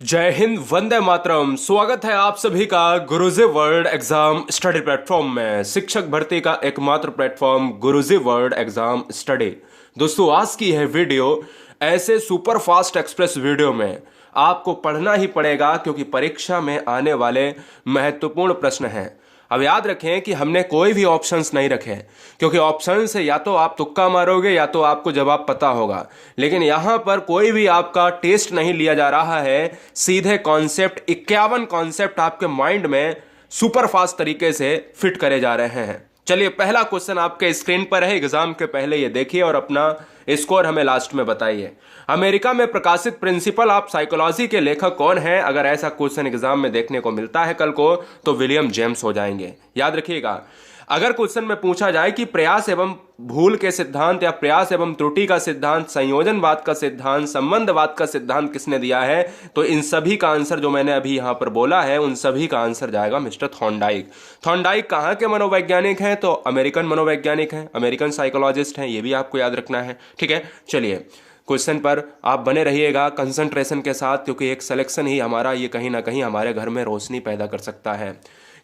जय हिंद, वंदे मातरम। स्वागत है आप सभी का गुरुजी वर्ल्ड एग्जाम स्टडी प्लेटफॉर्म में, शिक्षक भर्ती का एकमात्र प्लेटफॉर्म गुरुजी वर्ल्ड एग्जाम स्टडी। दोस्तों, आज की यह वीडियो ऐसे सुपर फास्ट एक्सप्रेस वीडियो में आपको पढ़ना ही पड़ेगा क्योंकि परीक्षा में आने वाले महत्वपूर्ण प्रश्न हैं। अब याद रखें कि हमने कोई भी ऑप्शंस नहीं रखे क्योंकि ऑप्शन से या तो आप तुक्का मारोगे या तो आपको जवाब पता होगा, लेकिन यहां पर कोई भी आपका टेस्ट नहीं लिया जा रहा है। सीधे कॉन्सेप्ट 51 कॉन्सेप्ट आपके माइंड में सुपर फास्ट तरीके से फिट करे जा रहे हैं। चलिए, पहला क्वेश्चन आपके स्क्रीन पर है। एग्जाम के पहले ये देखिए और अपना स्कोर हमें लास्ट में बताइए। अमेरिका में प्रकाशित प्रिंसिपल ऑफ साइकोलॉजी के लेखक कौन है? अगर ऐसा क्वेश्चन एग्जाम में देखने को मिलता है कल को तो विलियम जेम्स हो जाएंगे। याद रखिएगा, अगर क्वेश्चन में पूछा जाए कि प्रयास एवं भूल के सिद्धांत या प्रयास एवं त्रुटि का सिद्धांत, संयोजनवाद का सिद्धांत, संबंधवाद का सिद्धांत किसने दिया है, तो इन सभी का आंसर जो मैंने अभी यहां पर बोला है उन सभी का आंसर जाएगा मिस्टर थॉर्नडाइक। थॉर्नडाइक कहां के मनोवैज्ञानिक हैं? तो अमेरिकन मनोवैज्ञानिक हैं, अमेरिकन साइकोलॉजिस्ट हैं। ये भी आपको याद रखना है, ठीक है। चलिए, क्वेश्चन पर आप बने रहिएगा कंसंट्रेशन के साथ, क्योंकि एक सिलेक्शन ही हमारा ये कहीं ना कहीं हमारे घर में रोशनी पैदा कर सकता है।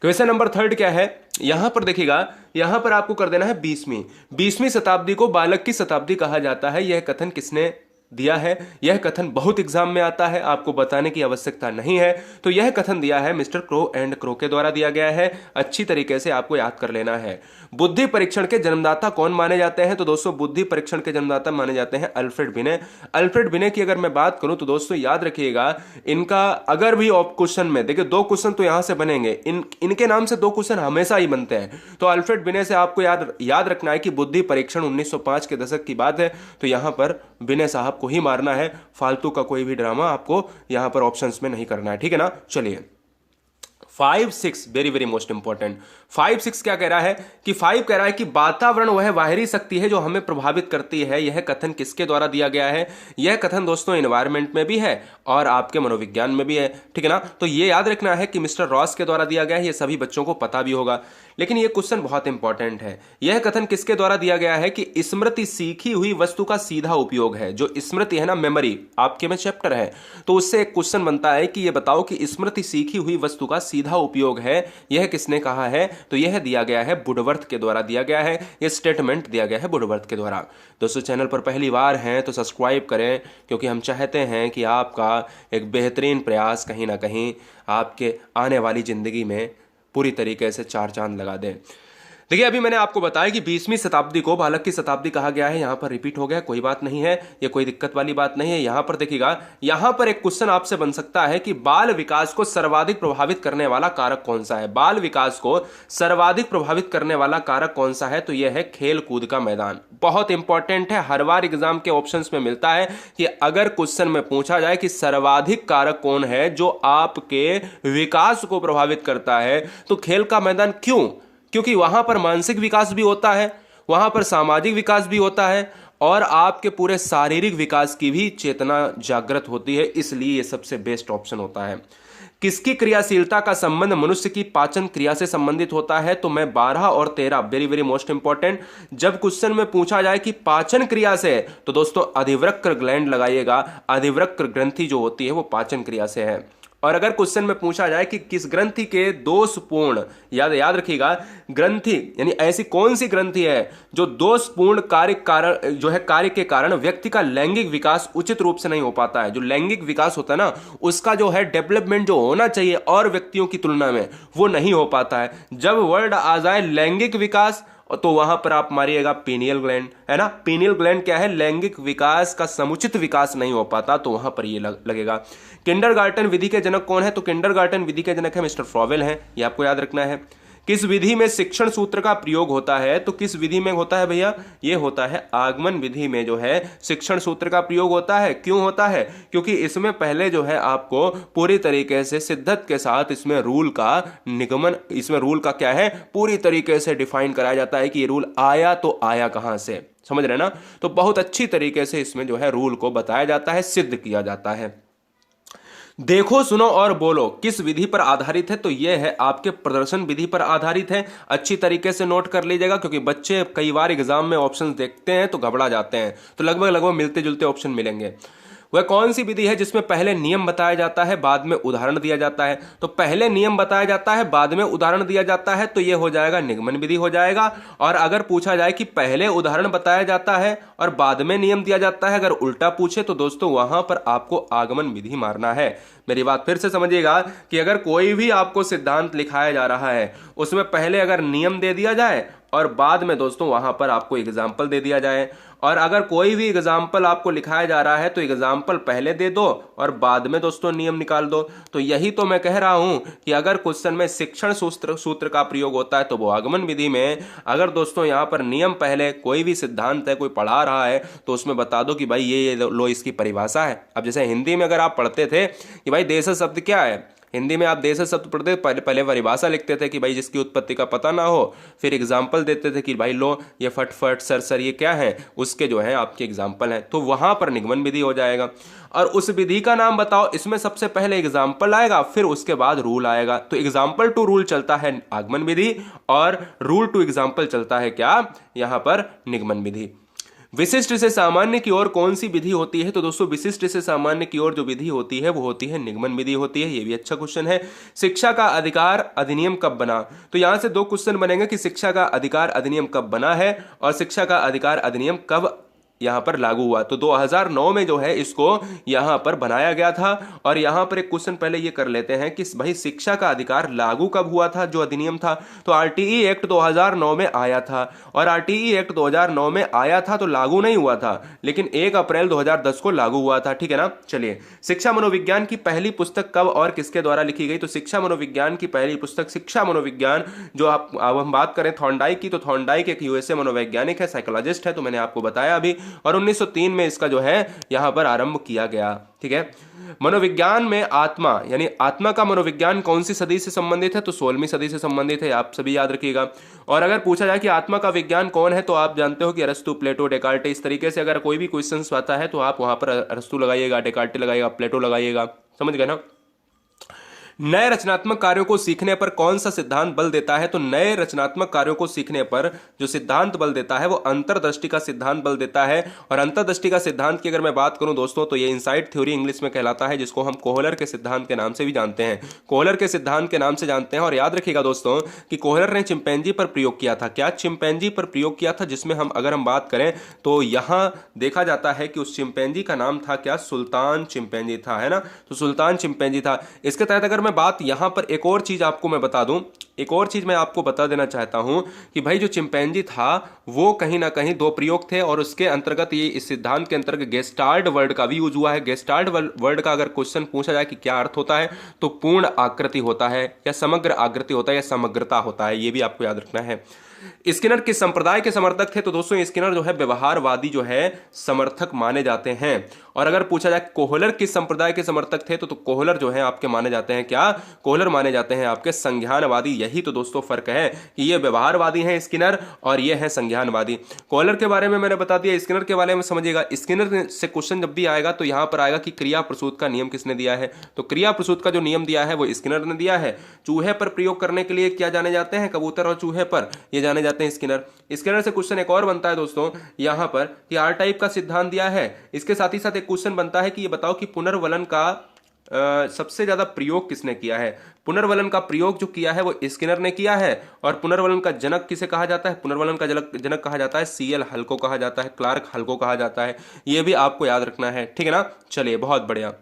क्वेश्चन नंबर 3 क्या है? यहां पर देखिएगा, यहां पर आपको कर देना है 20वीं शताब्दी को बालक की शताब्दी कहा जाता है। यह कथन किसने दिया है? यह कथन बहुत एग्जाम में आता है, आपको बताने की आवश्यकता नहीं है। तो यह कथन दिया है मिस्टर क्रो एंड क्रो के द्वारा दिया गया है। अच्छी तरीके से आपको याद कर लेना है। बुद्धि परीक्षण के जन्मदाता कौन माने जाते हैं? तो दोस्तों, बुद्धि परीक्षण के जन्मदाता माने जाते हैं अल्फ्रेड बिने। अल्फ्रेड बिने की अगर मैं बात करूं तो दोस्तों याद रखिएगा, इनका अगर भी क्वेश्चन में देखिए 2 क्वेश्चन तो यहां से बनेंगे, इनके नाम से 2 क्वेश्चन हमेशा ही बनते हैं। तो अल्फ्रेड बिने से आपको याद रखना है कि बुद्धि परीक्षण 1905 के दशक की बात है। तो यहां पर बिने साहब को ही मारना है, फालतू का कोई भी ड्रामा आपको यहां पर ऑप्शंस में नहीं करना है, ठीक है ना। चलिए, 5, 6 वेरी वेरी मोस्ट इंपॉर्टेंट। 5, 6 क्या कह रहा है कि 5 कह रहा है कि वातावरण वह बाहरी शक्ति है जो हमें प्रभावित करती है। यह कथन किसके द्वारा दिया गया है? यह कथन दोस्तों एनवायरमेंट में भी है और आपके मनोविज्ञान में भी है, ठीक है ना। तो ये याद रखना है कि मिस्टर रॉस के द्वारा दिया गया है। ये सभी बच्चों को पता भी होगा, लेकिन यह क्वेश्चन बहुत इंपॉर्टेंट है। यह कथन किसके द्वारा दिया गया है कि स्मृति सीखी हुई वस्तु का सीधा उपयोग है। जो स्मृति है ना, मेमोरी, आपके में चैप्टर है, तो उससे एक क्वेश्चन बनता है कि यह बताओ कि स्मृति सीखी हुई वस्तु का सीधा उपयोग है। यह किसने कहा है? तो यह दिया गया है वुडवर्थ के द्वारा दिया गया है। यह स्टेटमेंट दिया गया है वुडवर्थ के द्वारा। दोस्तों, चैनल पर पहली बार हैं तो सब्सक्राइब करें, क्योंकि हम चाहते हैं कि आपका एक बेहतरीन प्रयास कहीं ना कहीं आपके आने वाली जिंदगी में पूरी तरीके से 4 चांद लगा दें। देखिए, अभी मैंने आपको बताया कि 20वीं शताब्दी को बालक की शताब्दी कहा गया है। यहां पर रिपीट हो गया, कोई बात नहीं है, ये कोई दिक्कत वाली बात नहीं है। यहां पर देखिएगा, यहां पर एक क्वेश्चन आपसे बन सकता है कि बाल विकास को सर्वाधिक प्रभावित करने वाला कारक कौन सा है? बाल विकास को सर्वाधिक प्रभावित करने वाला कारक कौन सा है? तो यह है खेल कूद का मैदान। बहुत इंपॉर्टेंट है, हर बार एग्जाम के ऑप्शंस में मिलता है कि अगर क्वेश्चन में पूछा जाए कि सर्वाधिक कारक कौन है जो आपके विकास को प्रभावित करता है, तो खेल का मैदान। क्यों? क्योंकि वहां पर मानसिक विकास भी होता है, वहां पर सामाजिक विकास भी होता है और आपके पूरे शारीरिक विकास की भी चेतना जागृत होती है। इसलिए यह सबसे बेस्ट ऑप्शन होता है। किसकी क्रियाशीलता का संबंध मनुष्य की पाचन क्रिया से संबंधित होता है? तो मैं 12 और 13 वेरी वेरी मोस्ट इंपॉर्टेंट। जब क्वेश्चन में पूछा जाए कि पाचन क्रिया से, तो दोस्तों अधिवृक्क ग्लैंड लगाइएगा। अधिवृक्क ग्रंथि जो होती है वो पाचन क्रिया से है। और अगर क्वेश्चन में पूछा जाए कि किस ग्रंथि के दोषपूर्ण, याद रखिएगा, ग्रंथि यानी ऐसी कौन सी ग्रंथि है जो दोषपूर्ण कार्य के कारण व्यक्ति का लैंगिक विकास उचित रूप से नहीं हो पाता है। जो लैंगिक विकास होता है ना, उसका जो है डेवलपमेंट जो होना चाहिए और व्यक्तियों की तुलना में, वो नहीं हो पाता है। जब वर्ड आ जाए लैंगिक विकास, तो वहां पर आप मारिएगा पीनियल ग्लैंड, है ना। पीनियल ग्लैंड क्या है? लैंगिक विकास का समुचित विकास नहीं हो पाता, तो वहां पर ये लगेगा। किंडरगार्टन विधि के जनक कौन है? तो किंडरगार्टन विधि के जनक है मिस्टर फ्रॉवेल हैं, ये आपको याद रखना है। किस विधि में शिक्षण सूत्र का प्रयोग होता है? तो किस विधि में होता है भैया? ये होता है आगमन विधि में जो है शिक्षण सूत्र का प्रयोग होता है। क्यों होता है? क्योंकि इसमें पहले जो है आपको पूरी तरीके से सिद्धत के साथ इसमें रूल का निगमन, इसमें रूल का क्या है, पूरी तरीके से डिफाइन कराया जाता है कि ये रूल आया तो आया कहां से, समझ रहे ना। तो बहुत अच्छी तरीके से इसमें जो है रूल को बताया जाता है, सिद्ध किया जाता है। देखो, सुनो और बोलो किस विधि पर आधारित है? तो यह है आपके प्रदर्शन विधि पर आधारित है। अच्छी तरीके से नोट कर लीजिएगा, क्योंकि बच्चे कई बार एग्जाम में ऑप्शन देखते हैं तो घबरा जाते हैं। तो लगभग मिलते जुलते ऑप्शन मिलेंगे। वह कौन सी विधि है जिसमें पहले नियम बताया जाता है बाद में उदाहरण दिया जाता है? तो पहले नियम बताया जाता है बाद में उदाहरण दिया जाता है, तो यह हो जाएगा निगमन विधि हो जाएगा। और अगर पूछा जाए कि पहले उदाहरण बताया जाता है और बाद में नियम दिया जाता है, अगर उल्टा पूछे तो दोस्तों वहां पर आपको आगमन विधि मारना है। मेरी बात फिर से समझिएगा कि अगर कोई भी आपको सिद्धांत लिखाया जा रहा है उसमें पहले अगर नियम दे दिया जाए और बाद में दोस्तों वहां पर आपको एग्जाम्पल दे दिया जाए, और अगर कोई भी एग्जाम्पल आपको लिखाया जा रहा है तो एग्जाम्पल पहले दे दो और बाद में दोस्तों नियम निकाल दो। तो यही तो मैं कह रहा हूं कि अगर क्वेश्चन में शिक्षण सूत्र का प्रयोग होता है तो वो आगमन विधि में, अगर दोस्तों यहां पर नियम पहले, कोई भी सिद्धांत है कोई पढ़ा रहा है तो उसमें बता दो कि भाई ये लो इसकी परिभाषा है। अब जैसे हिंदी में अगर आप पढ़ते थे कि भाई देश शब्द क्या है, हिंदी में आप देश शब्द पढ़ते पहले परिभाषा लिखते थे कि भाई जिसकी उत्पत्ति का पता ना हो, फिर एग्जाम्पल देते थे कि भाई लो ये फट फट सर सर ये क्या है, उसके जो है आपके एग्जाम्पल हैं, तो वहां पर निगमन विधि हो जाएगा। और उस विधि का नाम बताओ, इसमें सबसे पहले एग्जाम्पल आएगा फिर उसके बाद रूल आएगा। तो एग्जाम्पल टू रूल चलता है आगमन विधि और रूल टू एग्जाम्पल चलता है क्या, यहां पर निगमन विधि। विशिष्ट से सामान्य की ओर कौन सी विधि होती है? तो दोस्तों विशिष्ट से सामान्य की ओर जो विधि होती है वो होती है निगमन विधि होती है। ये भी अच्छा क्वेश्चन है। शिक्षा का अधिकार अधिनियम कब बना? तो यहां से दो क्वेश्चन बनेंगे कि शिक्षा का अधिकार अधिनियम कब बना है और शिक्षा का अधिकार अधिनियम कब यहां पर लागू हुआ। तो 2009 में जो है इसको यहां पर बनाया गया था। और यहां पर एक क्वेश्चन पहले ये कर लेते हैं कि भाई शिक्षा का अधिकार लागू कब हुआ था, जो अधिनियम था? तो आरटीई एक्ट 2009 में आया था, और आरटीई एक्ट 2009 में आया था तो लागू नहीं हुआ था, लेकिन 1 अप्रैल 2010 को लागू हुआ था। ठीक है ना। चलिए, शिक्षा मनोविज्ञान की पहली पुस्तक कब और किसके द्वारा लिखी गई? तो शिक्षा मनोविज्ञान की पहली पुस्तक शिक्षा मनोविज्ञान, जो अब हम बात करें थॉर्नडाइक की, तो थॉर्नडाइक एक यूएसए मनोवैज्ञानिक है, साइकोलॉजिस्ट है, तो मैंने आपको बताया अभी। और 1903 में इसका जो है यहां पर आरंभ किया गया। ठीक है। मनोविज्ञान में आत्मा यानी आत्मा का मनोविज्ञान कौन सी सदी से संबंधित है? तो 16वीं सदी से संबंधित है, आप सभी याद रखिएगा। और अगर पूछा जाए कि आत्मा का विज्ञान कौन है, तो आप जानते हो कि अरस्तु, प्लेटो, डेकार्टे, इस तरीके से अगर कोई भी क्वेश्चन आता है तो आप वहां पर अरस्तु लगाइएगा, डेकार्टे लगाइएगा, प्लेटो लगाइएगा। समझ गए ना। नए रचनात्मक कार्यों को सीखने पर कौन सा सिद्धांत बल देता है? तो नए रचनात्मक कार्यों को सीखने पर जो सिद्धांत बल देता है वो अंतर्दृष्टि का सिद्धांत बल देता है। और अंतर्दृष्टि का सिद्धांत की अगर मैं बात करूं दोस्तों तो ये इनसाइट थ्योरी इंग्लिश में कहलाता है, जिसको हम कोहलर के सिद्धांत के नाम से भी जानते हैं। कोहलर के सिद्धांत के नाम से जानते हैं। और याद रखिएगा दोस्तों कि कोहलर ने चिंपैंजी पर प्रयोग किया था। क्या? चिंपैंजी पर प्रयोग किया था, जिसमें हम अगर हम बात करें तो यहां देखा जाता है कि उस चिंपैंजी का नाम था क्या? सुल्तान चिंपैंजी था, है ना। तो सुल्तान चिंपैंजी था। इसके तहत अगर मैं बात यहां पर एक और चीज आपको मैं बता दूं, एक और चीज मैं आपको बता देना चाहता हूं कि भाई जो चिंपैंजी था वो कहीं ना कहीं दो प्रयोग थे, और उसके अंतर्गत ये इस सिद्धांत के अंतर्गत गेस्टाल्ट वर्ड का भी यूज हुआ है। गेस्टाल्ट वर्ड का अगर क्वेश्चन पूछा जाए कि क्या अर्थ होता है, तो पूर्ण आकृति होता है, या समग्र आकृति होता है, या समग्रता होता है। ये भी आपको याद रखना है। स्किनर किस संप्रदाय के समर्थक थे? तो दोस्तों स्किनर जो है व्यवहारवादी जो है समर्थक माने जाते हैं। और अगर पूछा जाए कोहलर किस संप्रदाय के समर्थक थे, तो कोहलर जो है आपके माने जाते हैं क्या? कोहलर माने जाते हैं आपके संज्ञानवादी। यही तो दोस्तों फर्क है कि ये व्यवहारवादी हैं स्किनर और ये है संज्ञानवादी। कोहलर के बारे में मैंने बता दिया, स्किनर के बारे में समझिएगा। स्किनर से क्वेश्चन जब भी आएगा तो यहां पर आएगा कि क्रिया प्रसूत का नियम किसने दिया है? तो क्रिया प्रसूत का जो नियम दिया है वो स्किनर ने दिया है। चूहे पर प्रयोग करने के लिए क्या जाने जाते हैं? कबूतर और चूहे पर ये जाने जाते हैं स्किनर। स्किनर से क्वेश्चन एक और बनता है दोस्तों यहां पर कि आर टाइप का सिद्धांत दिया है। इसके साथ ही साथ एक क्वेश्चन बनता है कि ये बताओ कि पुनर्वलन का सबसे ज्यादा प्रयोग किसने किया है? पुनर्वलन का प्रयोग जो किया है वो स्किनर ने किया है। और पुनर्वलन का जनक किसे कहा जाता है? पुनर्वलन का जनक कहा जाता है सीएल हल को कहा जाता है, क्लार्क हल को कहा जाता है। ये भी आपको याद रखना है। ठीक है ना। चलिए, बहुत बढ़िया।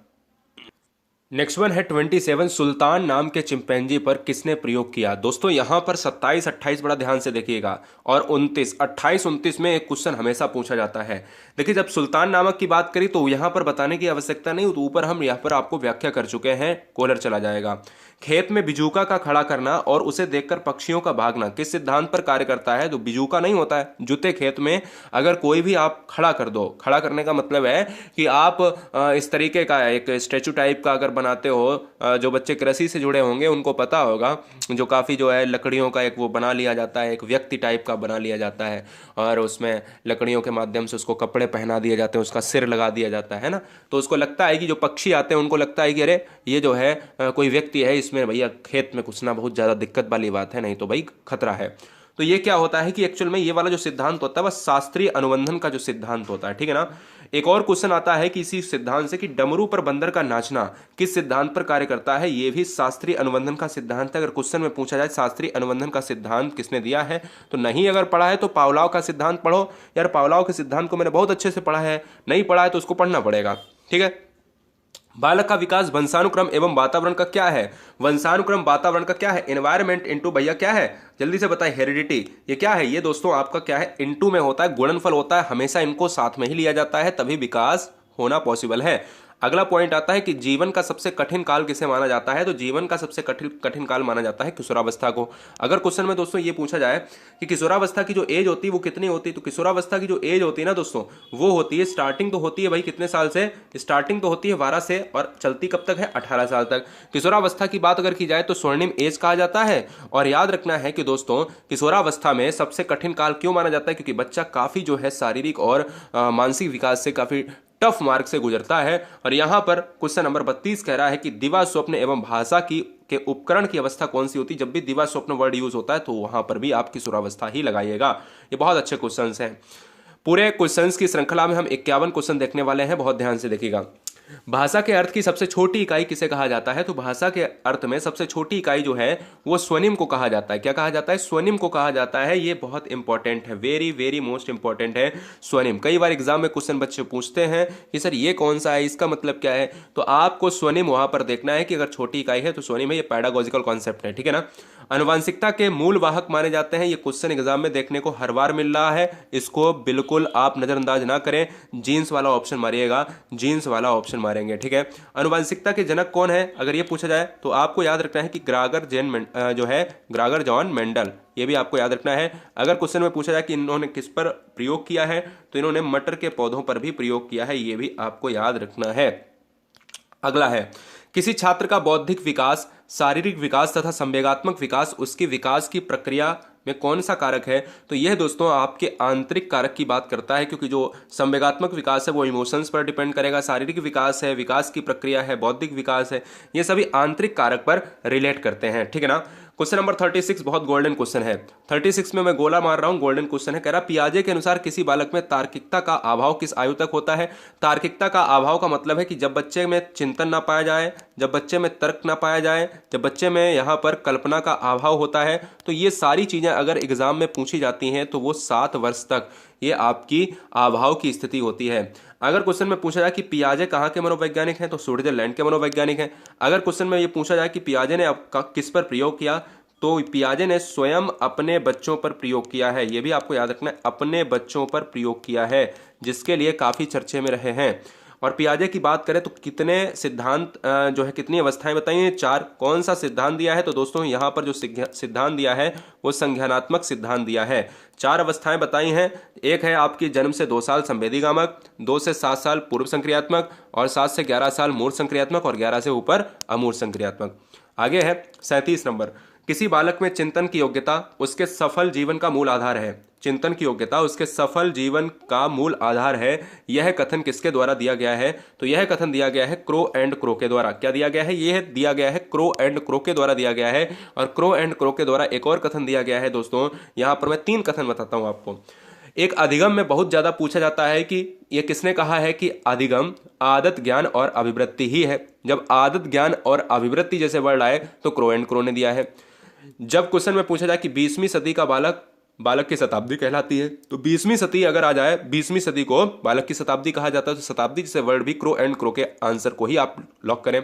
नेक्स्ट वन है 27, सुल्तान नाम के चिंपैंजी पर किसने प्रयोग किया? दोस्तों यहां पर 27, 28 बड़ा ध्यान से देखिएगा, और 29, 28, 29 में एक क्वेश्चन हमेशा पूछा जाता है। देखिए, जब सुल्तान नामक की बात करी तो यहां पर बताने की आवश्यकता नहीं, तो ऊपर हम यहां पर आपको व्याख्या कर चुके हैं, कोलर चला जाएगा। खेत में बिजूका का खड़ा करना और उसे देखकर पक्षियों का भागना किस सिद्धांत पर कार्य करता है? तो बिजूका नहीं होता है, जूते खेत में अगर कोई भी आप खड़ा कर दो, खड़ा करने का मतलब है कि आप इस तरीके का एक स्टैचू टाइप का अगर बनाते हो, जो बच्चे कृषि से जुड़े होंगे उनको पता होगा, जो काफ़ी जो है लकड़ियों का एक वो बना लिया जाता है, एक व्यक्ति टाइप का बना लिया जाता है, और उसमें लकड़ियों के माध्यम से उसको कपड़े पहना दिए जाते हैं, उसका सिर लगा दिया जाता है ना। तो उसको लगता है कि जो पक्षी आते हैं उनको लगता है कि अरे ये जो है कोई व्यक्ति है, इसमें भैया खेत में घुसना बहुत ज़्यादा दिक्कत वाली बात है, नहीं तो भाई खतरा है। तो ये क्या होता है कि एक्चुअल में ये वाला जो सिद्धांत होता है वह शास्त्रीय अनुबंधन का जो सिद्धांत होता है। ठीक है ना। एक और क्वेश्चन आता है कि इसी सिद्धांत से कि डमरू पर बंदर का नाचना किस सिद्धांत पर कार्य करता है, ये भी शास्त्रीय अनुबंधन का सिद्धांत है। अगर क्वेश्चन में पूछा जाए शास्त्रीय अनुबंधन का सिद्धांत किसने दिया है, तो नहीं अगर पढ़ा है तो पावलोव का सिद्धांत पढ़ो। यार पावलोव के सिद्धांत को मैंने बहुत अच्छे से पढ़ा है, नहीं पढ़ा है तो उसको पढ़ना पड़ेगा, ठीक है। बालक का विकास वंशानुक्रम एवं वातावरण का क्या है, वंशानुक्रम वातावरण का क्या है, एनवायरमेंट इनटू भैया क्या है, जल्दी से बताएं, हेरिडिटी। ये क्या है, ये दोस्तों आपका क्या है, इनटू में होता है, गुणनफल होता है, हमेशा इनको साथ में ही लिया जाता है, तभी विकास होना पॉसिबल है। अगला पॉइंट आता है कि जीवन का सबसे कठिन काल किसे माना जाता है, तो जीवन का सबसे कठिन काल माना जाता है किशोरावस्था को। अगर क्वेश्चन में दोस्तों ये पूछा जाए कि किशोरावस्था की जो एज होती है वो कितनी होती है, तो किशोरावस्था की जो एज होती है ना दोस्तों, वो होती है, स्टार्टिंग तो होती है भाई कितने साल से, स्टार्टिंग तो होती है 12 से और चलती कब तक है, 18 साल तक। किशोरावस्था की बात अगर की जाए तो स्वर्णिम एज कहा जाता है। और याद रखना है कि दोस्तों किशोरावस्था में सबसे कठिन काल क्यों माना जाता है, क्योंकि बच्चा काफी जो है शारीरिक और मानसिक विकास से काफी टफ मार्क से गुजरता है। और यहां पर क्वेश्चन नंबर 32 कह रहा है कि दिवा स्वप्न एवं भाषा की के उपकरण की अवस्था कौन सी होती है। जब भी दिवा स्वप्न वर्ड यूज होता है तो वहां पर भी आप किशोरावस्था ही लगाइएगा। ये बहुत अच्छे क्वेश्चंस हैं। पूरे क्वेश्चंस की श्रृंखला में हम 51 क्वेश्चन देखने वाले हैं, बहुत ध्यान से देखिएगा। भाषा के अर्थ की सबसे छोटी इकाई किसे कहा जाता है, तो भाषा के अर्थ में सबसे छोटी इकाई जो है वो स्वनिम को कहा जाता है। क्या कहा जाता है, स्वनिम को कहा जाता है। ये बहुत इंपॉर्टेंट है, वेरी वेरी मोस्ट इंपॉर्टेंट है स्वनिम। कई बार एग्जाम में क्वेश्चन बच्चे पूछते हैं कि सर ये कौन सा है, इसका मतलब क्या है, तो आपको स्वनिम वहां पर देखना है कि अगर छोटी इकाई है तो स्वनिम है। ये पैडागोजिकल कॉन्सेप्ट है, ठीक है ना। अनुवांशिकता के मूल वाहक माने जाते हैं, ये क्वेश्चन एग्जाम में देखने को हर बार मिल रहा है, इसको बिल्कुल आप नजरअंदाज ना करें। जीन्स वाला ऑप्शन मारिएगा, जीन्स वाला ऑप्शन मारेंगे, ठीक है। अनुवांशिकता के जनक कौन है, अगर ये पूछा जाए तो आपको याद रखना है कि ग्रागर जॉन मेंडल, ये भी आपको याद रखना है। अगर क्वेश्चन में पूछा जाए कि इन्होंने किस पर प्रयोग किया है, तो इन्होंने मटर के पौधों पर भी प्रयोग किया है, ये भी आपको याद रखना है। अगला है किसी छात्र का बौद्धिक विकास, शारीरिक विकास तथा संवेगात्मक विकास उसकी विकास की प्रक्रिया में कौन सा कारक है, तो यह दोस्तों आपके आंतरिक कारक की बात करता है, क्योंकि जो संवेगात्मक विकास है वो इमोशंस पर डिपेंड करेगा, शारीरिक विकास है, विकास की प्रक्रिया है, बौद्धिक विकास है, ये सभी आंतरिक कारक पर रिलेट करते हैं, ठीक है ना। क्वेश्चन नंबर 36 बहुत गोल्डन क्वेश्चन है। 36 में मैं गोला मार रहा हूं, गोल्डन क्वेश्चन है। कह रहा पियाजे के अनुसार किसी बालक में तार्किकता का अभाव किस आयु तक होता है। तार्किकता का अभाव का मतलब है कि जब बच्चे में चिंतन ना पाया जाए, जब बच्चे में तर्क ना पाया जाए, जब बच्चे में यहाँ पर कल्पना का अभाव होता है, तो ये सारी चीजें अगर एग्जाम में पूछी जाती हैं तो वो 7 वर्ष तक ये आपकी अभाव की स्थिति होती है। अगर क्वेश्चन में पूछा जाए कि पियाजे कहाँ के मनोवैज्ञानिक हैं, तो स्विट्जरलैंड के मनोवैज्ञानिक हैं। अगर क्वेश्चन में ये पूछा जाए कि पियाजे ने किस पर प्रयोग किया, तो पियाजे ने स्वयं अपने बच्चों पर प्रयोग किया है, ये भी आपको याद रखना है, अपने बच्चों पर प्रयोग किया है, जिसके लिए काफी चर्चे में रहे हैं। और पियाजे की बात करें तो कितने सिद्धांत जो है, कितनी अवस्थाएं बताई हैं, 4। कौन सा सिद्धांत दिया है, तो दोस्तों यहाँ पर जो सिद्धांत दिया है वो संज्ञानात्मक सिद्धांत दिया है। 4 अवस्थाएं बताई हैं। एक है आपकी जन्म से 2 साल संवेदीगामक, 2 से 7 साल पूर्व संक्रियात्मक, और 7 से 11 साल मूर्त संक्रियात्मक, और 11 से ऊपर अमूर्त संक्रियात्मक। आगे है 37 नंबर, किसी बालक में चिंतन की योग्यता उसके सफल जीवन का मूल आधार है। चिंतन की योग्यता उसके सफल जीवन का मूल आधार है, यह कथन किसके द्वारा दिया गया है, तो यह कथन दिया गया है क्रो एंड क्रो के द्वारा। क्या दिया गया है, यह दिया गया है क्रो एंड क्रो के द्वारा दिया गया है। और क्रो एंड क्रो के द्वारा एक और कथन दिया गया है दोस्तों, यहां पर मैं 3 कथन बताता हूं आपको। एक अधिगम में बहुत ज्यादा पूछा जाता है कि यह किसने कहा है कि अधिगम आदत ज्ञान और अभिवृत्ति ही है। जब आदत ज्ञान और अभिवृत्ति जैसे वर्ड आए तो क्रो एंड क्रो ने दिया है। जब क्वेश्चन में पूछा जाए कि 20वीं सदी का बालक की शताब्दी कहलाती है, तो 20वीं सदी अगर आ जाए, 20वीं सदी को बालक की शताब्दी कहा जाता है, तो शताब्दी जैसे वर्ड भी क्रो एंड क्रो के आंसर को ही आप लॉक करें।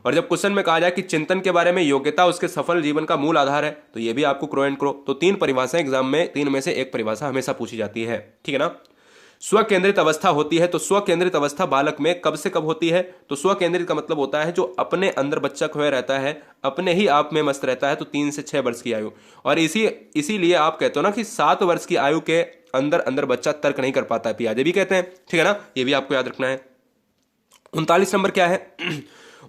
और जब क्वेश्चन में कहा जाए कि चिंतन के बारे में योग्यता उसके सफल जीवन का मूल आधार है, तो ये भी आपको क्रो एंड क्रो। तो 3 परिभाषाएं एग्जाम में, 3 में से एक परिभाषा हमेशा पूछी जाती है, ठीक है ना। स्व केंद्रित अवस्था होती है, तो स्व केंद्रित अवस्था बालक में कब से कब होती है, तो स्व केंद्रित का मतलब होता है जो अपने अंदर बच्चा खोया रहता है, अपने ही आप में मस्त रहता है, तो 3 से 6 वर्ष की आयु। और इसीलिए आप कहते हो ना कि 7 वर्ष की आयु के अंदर बच्चा तर्क नहीं कर पाता है, पियाजे भी कहते हैं, ठीक है ना, ये भी आपको याद रखना है। 39 नंबर क्या है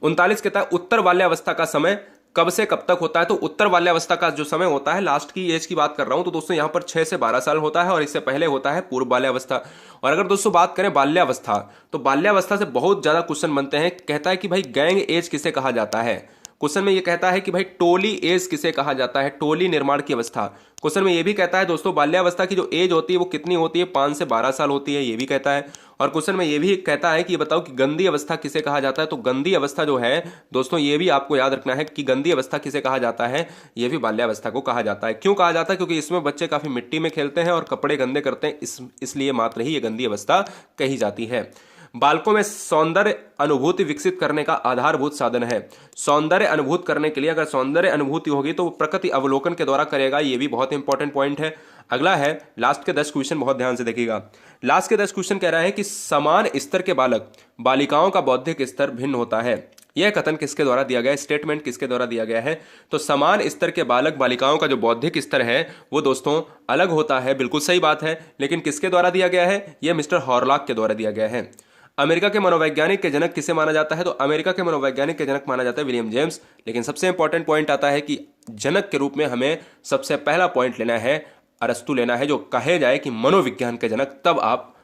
39 कहता है उत्तर बाल्यावस्था का समय कब से कब तक होता है। तो उत्तर बाल्यावस्था का जो समय होता है, लास्ट की एज की बात कर रहा हूं, तो दोस्तों यहां पर 6 से 12 साल होता है, और इससे पहले होता है पूर्व बाल्यावस्था। और अगर दोस्तों बात करें बाल्यावस्था, तो बाल्यावस्था से बहुत ज्यादा क्वेश्चन बनते हैं। कहता है कि भाई गैंग एज किसे कहा जाता है, क्वेश्चन में ये कहता है कि भाई टोली एज किसे कहा जाता है, टोली निर्माण की अवस्था। क्वेश्चन में ये भी कहता है दोस्तों बाल्यावस्था की जो एज होती है वो कितनी होती है, 5 से 12 साल होती है, ये भी कहता है। और क्वेश्चन में ये भी कहता है कि ये बताओ कि गंदी अवस्था किसे कहा जाता है। तो गंदी अवस्था जो है दोस्तों ये भी आपको याद रखना है कि गंदी अवस्था किसे कहा जाता है, ये भी बाल्यावस्था को कहा जाता है। क्यों कहा जाता है, क्योंकि इसमें बच्चे काफी मिट्टी में खेलते हैं और कपड़े गंदे करते हैं, इसलिए मात्र ही ये गंदी अवस्था कही जाती है। बालकों में सौंदर्य अनुभूति विकसित करने का आधारभूत साधन है। सौंदर्य अनुभूत करने के लिए अगर सौंदर्य अनुभूति होगी तो वो प्रकृति अवलोकन के द्वारा करेगा, ये भी बहुत इंपॉर्टेंट पॉइंट है। अगला है लास्ट के 10 क्वेश्चन, बहुत ध्यान से देखिएगा। लास्ट के 10 क्वेश्चन कह रहा है कि समान स्तर के बालक बालिकाओं का बौद्धिक स्तर भिन्न होता है। यह कथन किसके द्वारा दिया गया है, स्टेटमेंट किसके द्वारा दिया गया है। तो समान स्तर के बालक बालिकाओं का जो बौद्धिक स्तर है वो दोस्तों अलग होता है, बिल्कुल सही बात है, लेकिन किसके द्वारा दिया गया है, यह मिस्टर हॉरलॉक के द्वारा दिया गया है। अमेरिका के मनोवैज्ञानिक के जनक किसे माना जाता है, तो अमेरिका के मनोवैज्ञानिक के जनक माना जाता है विलियम जेम्स। लेकिन सबसे इंपॉर्टेंट पॉइंट आता है कि जनक के रूप में हमें सबसे पहला पॉइंट लेना है, अरस्तु लेना है, जो कहे जाए कि मनोविज्ञान के जनक, तब आप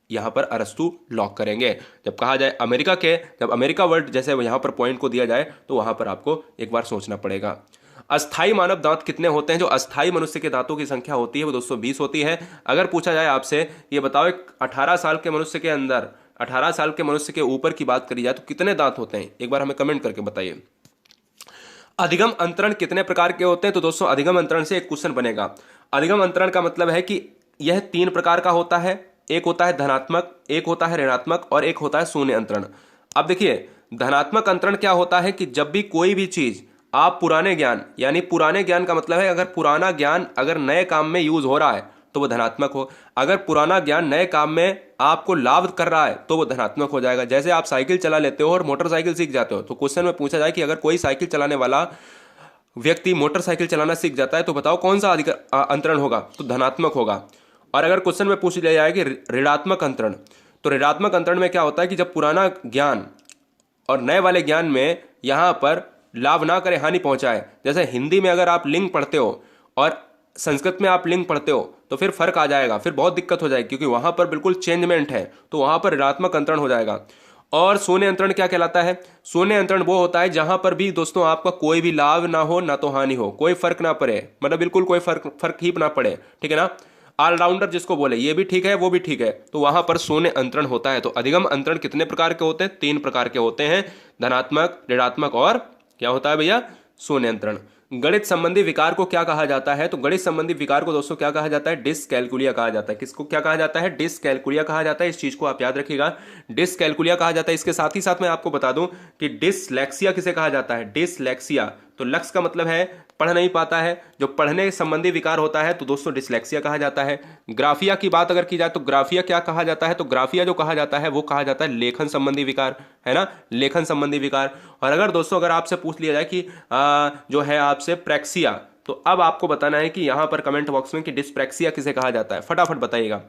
यहां पर अरस्तु लॉक करेंगे। जब कहा जाए अमेरिका के, जब अमेरिका वर्ड जैसे यहां पर पॉइंट को दिया जाए तो वहां पर आपको एक बार सोचना पड़ेगा। अस्थाई मानव दांत कितने होते हैं, जो अस्थाई मनुष्य के दांतों की संख्या होती है वो 220 होती है। अगर पूछा जाए आपसे ये बताओ एक 18 साल के मनुष्य के अंदर, 18 साल के मनुष्य के ऊपर की बात करी जाए तो कितने दांत होते हैं, एक बार हमें कमेंट करके बताइए। अधिगम अंतरण कितने प्रकार के होते हैं, तो दोस्तों अधिगम अंतरण से एक क्वेश्चन बनेगा। अधिगम अंतरण का मतलब है कि यह 3 प्रकार का होता है, एक होता है धनात्मक, एक होता है ऋणात्मक और एक होता है शून्य अंतरण। अब देखिए धनात्मक अंतरण क्या होता है कि जब भी कोई भी चीज आप पुराने ज्ञान, यानी पुराने ज्ञान का मतलब है अगर पुराना ज्ञान अगर नए काम में यूज हो रहा है तो वो धनात्मक हो, अगर पुराना ज्ञान नए काम में आपको लाभ कर रहा है तो वो धनात्मक हो जाएगा। जैसे आप साइकिल चला लेते हो और मोटरसाइकिल सीख जाते हो, तो क्वेश्चन में पूछा जाए कि अगर कोई साइकिल चलाने वाला व्यक्ति मोटरसाइकिल चलाना सीख जाता है तो बताओ कौन सा अंतरण होगा, तो धनात्मक होगा। और अगर क्वेश्चन में पूछ लिया जाए कि ऋणात्मक अंतरण, तो ऋणात्मक अंतरण में क्या होता है कि जब पुराना ज्ञान और नए वाले ज्ञान में यहां पर लाभ ना करे, हानि पहुंचाए। जैसे हिंदी में अगर आप लिंग पढ़ते हो और संस्कृत में आप लिंग पढ़ते हो तो फिर फर्क आ जाएगा, फिर बहुत दिक्कत हो जाएगी, क्योंकि वहां पर बिल्कुल चेंजमेंट है, तो वहां पर ऋणात्मक अंतरण हो जाएगा। और शून्य अंतरण क्या कहलाता है, शून्य अंतरण वो होता है जहां पर भी दोस्तों आपका कोई भी लाभ ना हो ना तो हानि हो, कोई फर्क ना पड़े, मतलब बिल्कुल कोई फर्क ही ना पड़े, ठीक है ना। ऑलराउंडर जिसको बोले, ये भी ठीक है वो भी ठीक है, तो वहां पर शून्य अंतरण होता है। तो अधिगम अंतरण कितने प्रकार के होते हैं, 3 प्रकार के होते हैं, धनात्मक, ऋणात्मक और क्या होता है भैया, शून्य अंतरण। गणित संबंधी विकार को क्या कहा जाता है, तो गणित संबंधी विकार को दोस्तों क्या कहा जाता है, डिसकैलकुलिया कहा जाता है। किसको क्या कहा जाता है, डिसकैलकुलिया कहा जाता है। इस चीज को आप याद रखिएगा, डिसकैलकुलिया कहा जाता है। इसके साथ ही साथ मैं आपको बता दूं कि डिसलेक्सिया किसे कहा जाता है, डिसलेक्सिया, तो लक्ष्य का मतलब है पढ़ नहीं पाता है, जो पढ़ने संबंधी विकार होता है तो दोस्तों डिसलेक्सिया कहा जाता है। ग्राफिया की बात अगर की जाए तो ग्राफिया क्या कहा जाता है, तो ग्राफिया जो कहा जाता है वो कहा जाता है लेखन संबंधी विकार, है ना, लेखन संबंधी विकार। और अगर दोस्तों अगर आपसे पूछ लिया जाए कि जो है आपसे प्रेक्सिया, तो अब आपको बताना है कि यहां पर कमेंट बॉक्स में कि डिस्प्रेक्सिया किसे कहा जाता है, फटाफट बताइएगा।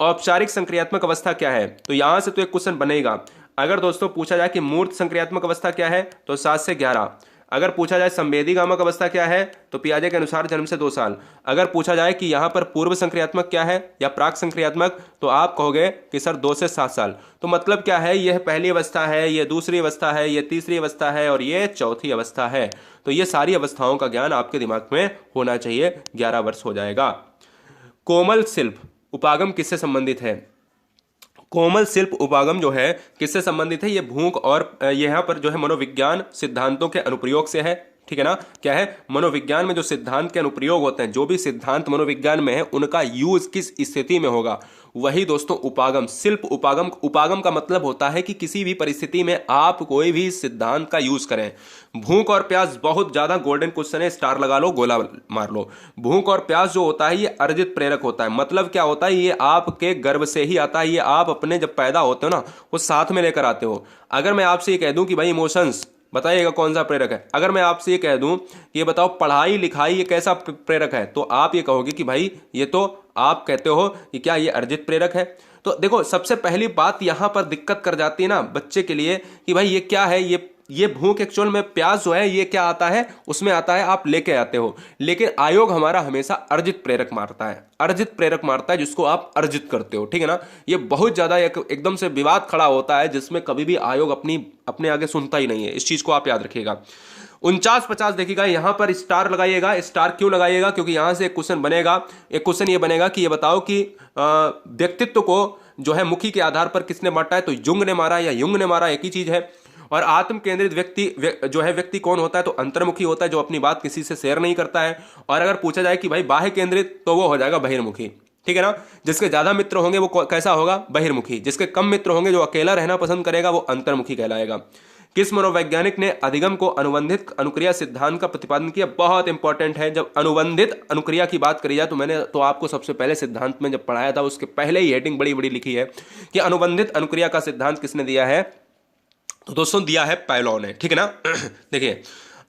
औपचारिक संक्रियात्मक अवस्था क्या है, तो यहां से तो एक क्वेश्चन बनेगा। अगर दोस्तों पूछा जाए कि मूर्त संक्रियात्मक अवस्था क्या है, तो 7 से 11। अगर पूछा जाए संवेदीगामक अवस्था क्या है, तो पियाजे के अनुसार जन्म से 2 साल। अगर पूछा जाए कि यहां पर पूर्व संक्रियात्मक क्या है या प्राक संक्रियात्मक, तो आप कहोगे कि सर 2 से 7 साल। तो मतलब क्या है, यह पहली अवस्था है, यह दूसरी अवस्था है, यह तीसरी अवस्था है और यह चौथी अवस्था है। तो ये सारी अवस्थाओं का ज्ञान आपके दिमाग में होना चाहिए, 11 वर्ष हो जाएगा। कोमल शिल्प उपागम किससे संबंधित है, कोमल शिल्प उपागम जो है किससे संबंधित है, ये भूख और यहाँ पर जो है मनोविज्ञान सिद्धांतों के अनुप्रयोग से है, ठीक है ना। क्या है, मनोविज्ञान में जो सिद्धांत के अनुप्रयोग होते हैं, जो भी सिद्धांत मनोविज्ञान में है उनका यूज किस स्थिति में होगा, वही दोस्तों उपागम, शिल्प उपागम। उपागम का मतलब होता है कि किसी भी परिस्थिति में आप कोई भी सिद्धांत का यूज करें। भूख और प्यास बहुत ज्यादा गोल्डन क्वेश्चन है, स्टार लगा लो, गोला मार लो। भूख और प्यास जो होता है ये अर्जित प्रेरक होता है। मतलब क्या होता है, ये आपके गर्भ से ही आता है, ये आप अपने जब पैदा होते हो ना वो साथ में लेकर आते हो। अगर मैं आपसे ये कह दूं कि भाई इमोशंस बताइएगा कौन सा प्रेरक है, अगर मैं आपसे ये कह दूं कि ये बताओ पढ़ाई लिखाई ये कैसा प्रेरक है, तो आप ये कहोगे कि भाई ये तो आप कहते हो कि क्या ये अर्जित प्रेरक है। तो देखो सबसे पहली बात यहां पर दिक्कत कर जाती है ना बच्चे के लिए कि भाई ये क्या है, ये भूख एक्चुअल में प्यास जो है ये क्या आता है, उसमें आता है आप लेके आते हो। लेकिन आयोग हमारा हमेशा अर्जित प्रेरक मारता है, अर्जित प्रेरक मारता है जिसको आप अर्जित करते हो, ठीक है ना। ये बहुत ज्यादा एकदम से विवाद खड़ा होता है जिसमें कभी भी आयोग अपने आगे सुनता ही नहीं है, इस चीज को आप याद रखिएगा। 49-50 देखिएगा, यहां पर स्टार लगाइएगा। स्टार क्यों लगाइएगा? क्योंकि यहां से एक क्वेश्चन बनेगा। एक क्वेश्चन ये बनेगा कि ये बताओ कि व्यक्तित्व को जो है मुखी के आधार पर किसने बांटा है? तो जुंग ने मारा या युंग ने मारा, एक ही चीज है। और आत्म केंद्रित जो है व्यक्ति कौन होता है? तो अंतर्मुखी होता है, जो अपनी बात किसी से शेयर नहीं करता है। और अगर पूछा जाए कि भाई बाह्य केंद्रित, तो वो हो जाएगा बहिर्मुखी। ठीक है ना? जिसके ज्यादा मित्र होंगे वो कैसा होगा? बहिर्मुखी। जिसके कम मित्र होंगे, जो अकेला रहना पसंद करेगा, वो अंतर्मुखी कहलाएगा। किस मनोवैज्ञानिक ने अधिगम को अनुबंधित अनुक्रिया सिद्धांत का प्रतिपादन किया? बहुत इंपॉर्टेंट है। जब अनुबंधित अनुक्रिया की बात करी जाए तो मैंने तो आपको सबसे पहले सिद्धांत में जब पढ़ाया था, उसके पहले ही हेडिंग बड़ी बड़ी लिखी है कि अनुबंधित अनुक्रिया का सिद्धांत किसने दिया है? तो दोस्तों दिया है पैलो ने। ठीक है ना? देखिए,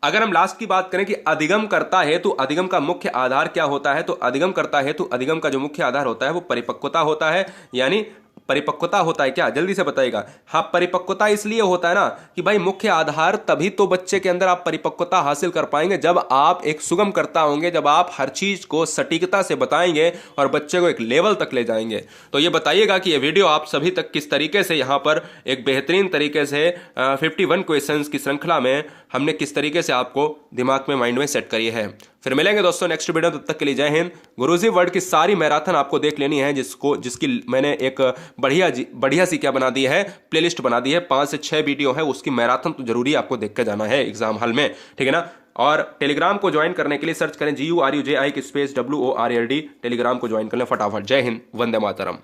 अगर हम लास्ट की बात करें कि अधिगम करता है तो अधिगम का मुख्य आधार क्या होता है? तो अधिगम करता है तो अधिगम का जो मुख्य आधार होता है वो परिपक्वता होता है। यानी परिपक्वता होता है क्या? जल्दी से बताइएगा। हाँ, परिपक्वता इसलिए होता है ना कि भाई मुख्य आधार, तभी तो बच्चे के अंदर आप परिपक्वता हासिल कर पाएंगे जब आप एक सुगम करता होंगे, जब आप हर चीज को सटीकता से बताएंगे और बच्चे को एक लेवल तक ले जाएंगे। तो ये बताइएगा कि ये वीडियो आप सभी तक किस तरीके से, यहाँ पर एक बेहतरीन तरीके से 51 क्वेश्चंस की श्रृंखला में हमने किस तरीके से आपको दिमाग में, माइंड में सेट करी है। फिर मिलेंगे दोस्तों नेक्स्ट वीडियो। तब तक के लिए जय हिंद। गुरुजी वर्ल्ड की सारी मैराथन आपको देख लेनी है, जिसकी मैंने एक बढ़िया सी क्या बना दी है, प्लेलिस्ट बना दी है। 5 से 6 वीडियो है, उसकी मैराथन तो जरूरी आपको देख के जाना है एग्जाम हॉल में। ठीक है ना? और टेलीग्राम को ज्वाइन करने के लिए सर्च करें GURUJI की स्पेस WORLD। टेलीग्राम को ज्वाइन कर लें फटाफट। जय हिंद, वंदे मातरम।